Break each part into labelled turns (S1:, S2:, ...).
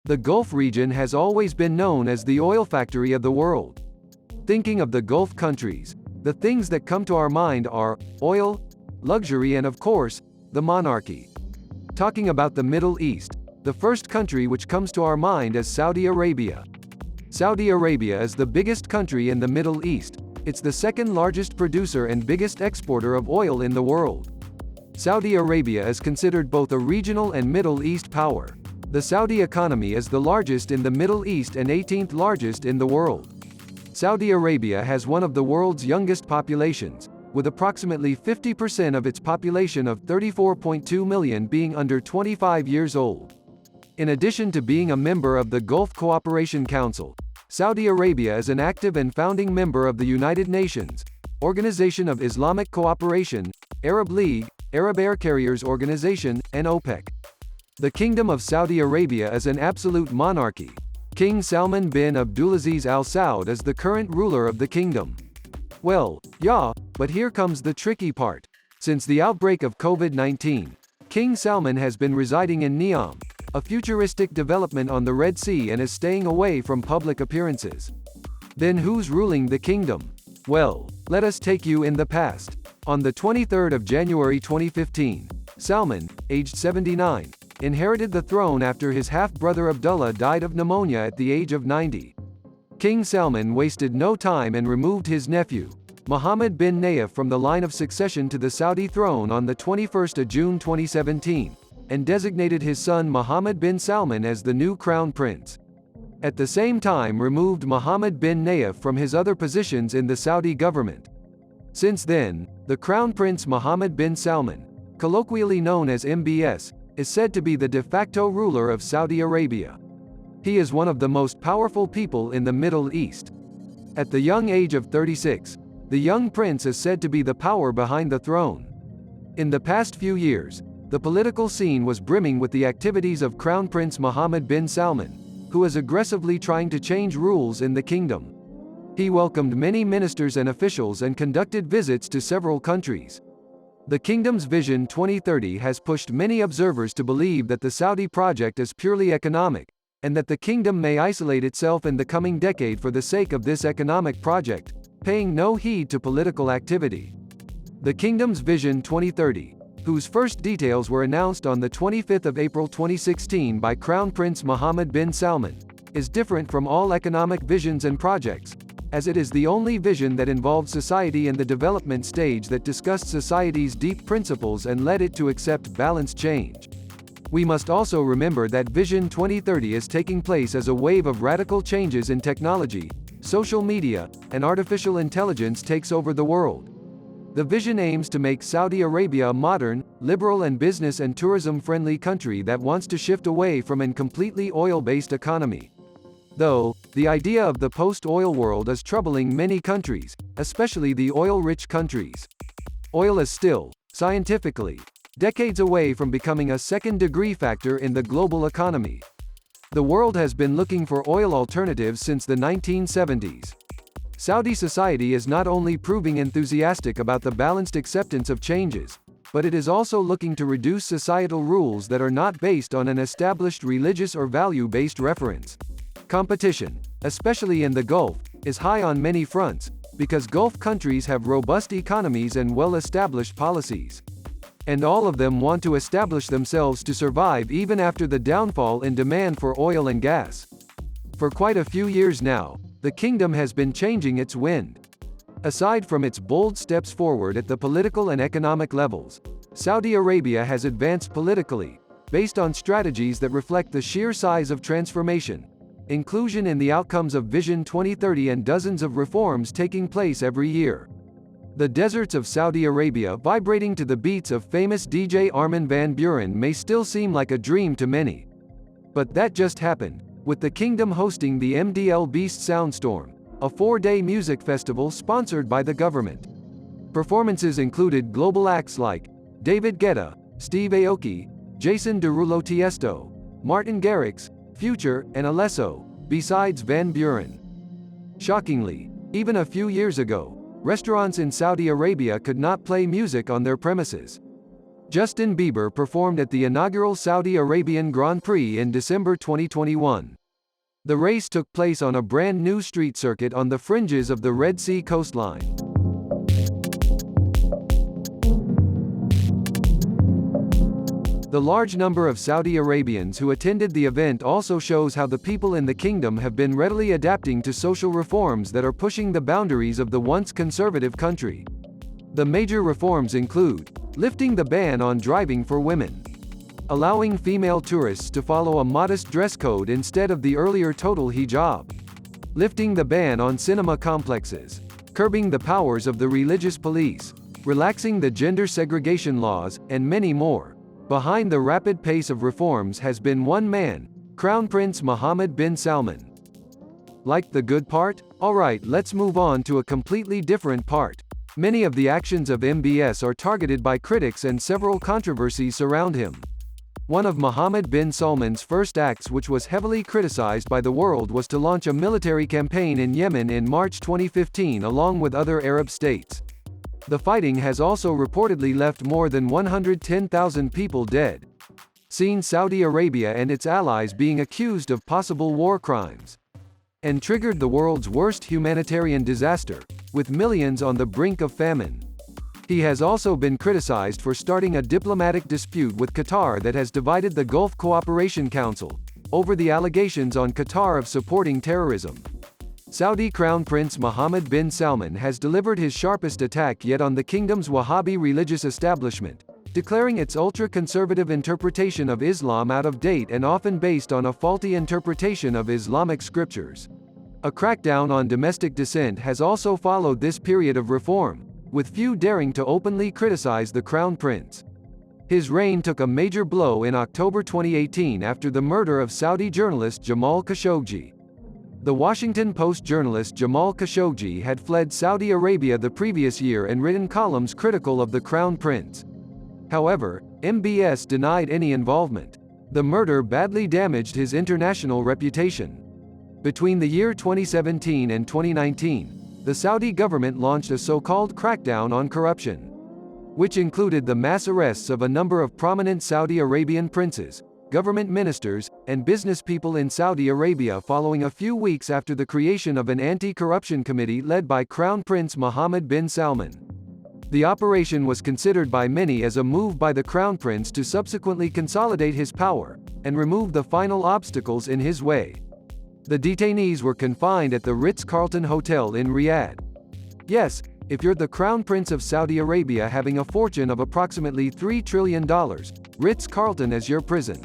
S1: The Gulf region has always been known as the oil factory of the world. Thinking of the Gulf countries, the things that come to our mind are oil, luxury, and of course, the monarchy. Talking about the Middle East, the first country which comes to our mind is Saudi Arabia. Saudi Arabia is the biggest country in the Middle East. It's the second largest producer and biggest exporter of oil in the world. Saudi Arabia is considered both a regional and Middle East power. The Saudi economy is the largest in the Middle East and 18th largest in the world. Saudi Arabia has one of the world's youngest populations, with approximately 50% of its population of 34.2 million being under 25 years old. In addition to being a member of the Gulf Cooperation Council, Saudi Arabia is an active and founding member of the United Nations, Organization of Islamic Cooperation, Arab League, Arab Air Carriers Organization, and OPEC. The Kingdom of Saudi Arabia is an absolute monarchy. King Salman bin Abdulaziz Al Saud is the current ruler of the kingdom. Well, yeah, but here comes the tricky part. Since the outbreak of COVID-19, King Salman has been residing in Neom, a futuristic development on the Red Sea, and is staying away from public appearances. Then who's ruling the kingdom? Well, let us take you in the past. On the 23rd of January 2015, Salman, aged 79, inherited the throne after his half-brother Abdullah died of pneumonia at the age of 90. King Salman wasted no time and removed his nephew, Mohammed bin Nayef, from the line of succession to the Saudi throne on the 21st of June 2017, and designated his son Mohammed bin Salman as the new crown prince. At the same time removed Mohammed bin Nayef from his other positions in the Saudi government. Since then, the Crown Prince Mohammed bin Salman, colloquially known as MBS, is said to be the de facto ruler of Saudi Arabia. He is one of the most powerful people in the Middle East. At the young age of 36, the young prince is said to be the power behind the throne. In the past few years, the political scene was brimming with the activities of Crown Prince Mohammed bin Salman, who is aggressively trying to change rules in the kingdom. He welcomed many ministers and officials and conducted visits to several countries. The kingdom's Vision 2030 has pushed many observers to believe that the Saudi project is purely economic, and that the kingdom may isolate itself in the coming decade for the sake of this economic project, paying no heed to political activity. The kingdom's Vision 2030, whose first details were announced on the 25th of April 2016 by Crown Prince Mohammed bin Salman, is different from all economic visions and projects, as it is the only vision that involved society in the development stage that discussed society's deep principles and led it to accept balanced change. We must also remember that Vision 2030 is taking place as a wave of radical changes in technology, social media, and artificial intelligence takes over the world. The vision aims to make Saudi Arabia a modern, liberal, and business and tourism-friendly country that wants to shift away from a completely oil-based economy. Though, the idea of the post-oil world is troubling many countries, especially the oil-rich countries. Oil is still, scientifically, decades away from becoming a second-degree factor in the global economy. The world has been looking for oil alternatives since the 1970s. Saudi society is not only proving enthusiastic about the balanced acceptance of changes, but it is also looking to reduce societal rules that are not based on an established religious or value-based reference. Competition, especially in the Gulf, is high on many fronts, because Gulf countries have robust economies and well-established policies. And all of them want to establish themselves to survive even after the downfall in demand for oil and gas. For quite a few years now, the kingdom has been changing its wind. Aside from its bold steps forward at the political and economic levels, Saudi Arabia has advanced politically, based on strategies that reflect the sheer size of transformation, inclusion in the outcomes of Vision 2030, and dozens of reforms taking place every year. The deserts of Saudi Arabia vibrating to the beats of famous DJ Armin van Buuren may still seem like a dream to many. But that just happened, with the kingdom hosting the MDL Beast Soundstorm, a 4-day music festival sponsored by the government. Performances included global acts like David Guetta, Steve Aoki, Jason Derulo, Tiesto, Martin Garrix, Future, and Alesso, besides Van Buuren. Shockingly, even a few years ago, restaurants in Saudi Arabia could not play music on their premises. Justin Bieber performed at the inaugural Saudi Arabian Grand Prix in December 2021. The race took place on a brand new street circuit on the fringes of the Red Sea coastline. The large number of Saudi Arabians who attended the event also shows how the people in the kingdom have been readily adapting to social reforms that are pushing the boundaries of the once conservative country. The major reforms include lifting the ban on driving for women, allowing female tourists to follow a modest dress code instead of the earlier total hijab, lifting the ban on cinema complexes, curbing the powers of the religious police, relaxing the gender segregation laws, and many more. Behind the rapid pace of reforms has been one man, Crown Prince Mohammed bin Salman. Like the good part? Alright, let's move on to a completely different part. Many of the actions of MBS are targeted by critics and several controversies surround him. One of Mohammed bin Salman's first acts, which was heavily criticized by the world, was to launch a military campaign in Yemen in March 2015 along with other Arab states. The fighting has also reportedly left more than 110,000 people dead, seen Saudi Arabia and its allies being accused of possible war crimes, and triggered the world's worst humanitarian disaster, with millions on the brink of famine. He has also been criticized for starting a diplomatic dispute with Qatar that has divided the Gulf Cooperation Council over the allegations on Qatar of supporting terrorism. Saudi Crown Prince Mohammed bin Salman has delivered his sharpest attack yet on the kingdom's Wahhabi religious establishment, declaring its ultra-conservative interpretation of Islam out of date and often based on a faulty interpretation of Islamic scriptures. A crackdown on domestic dissent has also followed this period of reform, with few daring to openly criticize the Crown Prince. His reign took a major blow in October 2018 after the murder of Saudi journalist Jamal Khashoggi. The Washington Post journalist Jamal Khashoggi had fled Saudi Arabia the previous year and written columns critical of the Crown Prince. However, MBS denied any involvement. The murder badly damaged his international reputation. Between the year 2017 and 2019, the Saudi government launched a so-called crackdown on corruption, which included the mass arrests of a number of prominent Saudi Arabian princes, government ministers, and business people in Saudi Arabia following a few weeks after the creation of an anti-corruption committee led by Crown Prince Mohammed bin Salman. The operation was considered by many as a move by the Crown Prince to subsequently consolidate his power and remove the final obstacles in his way. The detainees were confined at the Ritz-Carlton Hotel in Riyadh. Yes, if you're the Crown Prince of Saudi Arabia having a fortune of approximately $3 trillion, Ritz-Carlton is your prison.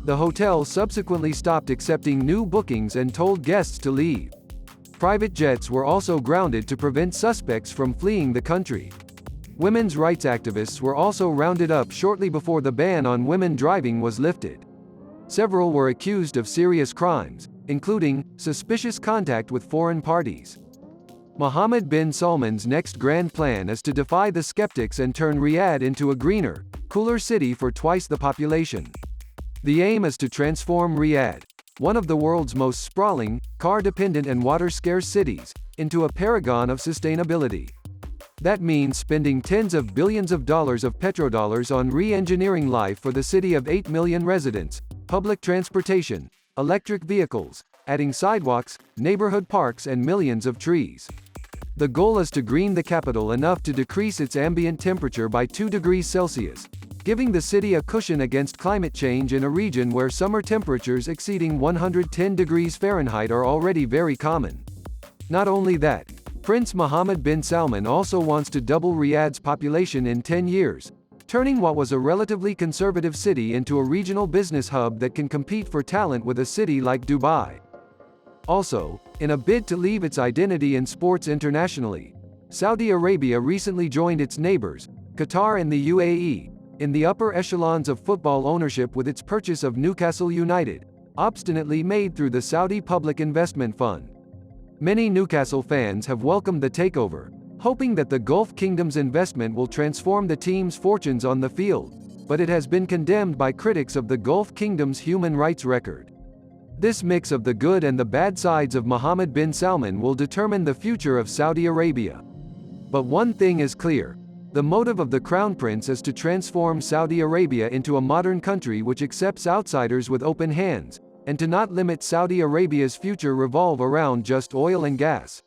S1: The hotel subsequently stopped accepting new bookings and told guests to leave. Private jets were also grounded to prevent suspects from fleeing the country. Women's rights activists were also rounded up shortly before the ban on women driving was lifted. Several were accused of serious crimes, including suspicious contact with foreign parties. Mohammed bin Salman's next grand plan is to defy the skeptics and turn Riyadh into a greener, cooler city for twice the population. The aim is to transform Riyadh, one of the world's most sprawling, car-dependent and water-scarce cities, into a paragon of sustainability. That means spending tens of billions of dollars of petrodollars on re-engineering life for the city of 8 million residents, public transportation, electric vehicles, adding sidewalks, neighborhood parks and millions of trees. The goal is to green the capital enough to decrease its ambient temperature by 2 degrees Celsius, giving the city a cushion against climate change in a region where summer temperatures exceeding 110 degrees Fahrenheit are already very common. Not only that, Prince Mohammed bin Salman also wants to double Riyadh's population in 10 years, turning what was a relatively conservative city into a regional business hub that can compete for talent with a city like Dubai. Also, in a bid to leave its identity in sports internationally, Saudi Arabia recently joined its neighbors, Qatar and the UAE, in the upper echelons of football ownership with its purchase of Newcastle United, obstinately made through the Saudi Public Investment Fund. Many Newcastle fans have welcomed the takeover, hoping that the Gulf Kingdom's investment will transform the team's fortunes on the field, but it has been condemned by critics of the Gulf Kingdom's human rights record. This mix of the good and the bad sides of Mohammed bin Salman will determine the future of Saudi Arabia. But one thing is clear: The motive of the Crown Prince is to transform Saudi Arabia into a modern country which accepts outsiders with open hands, and to not limit Saudi Arabia's future revolve around just oil and gas.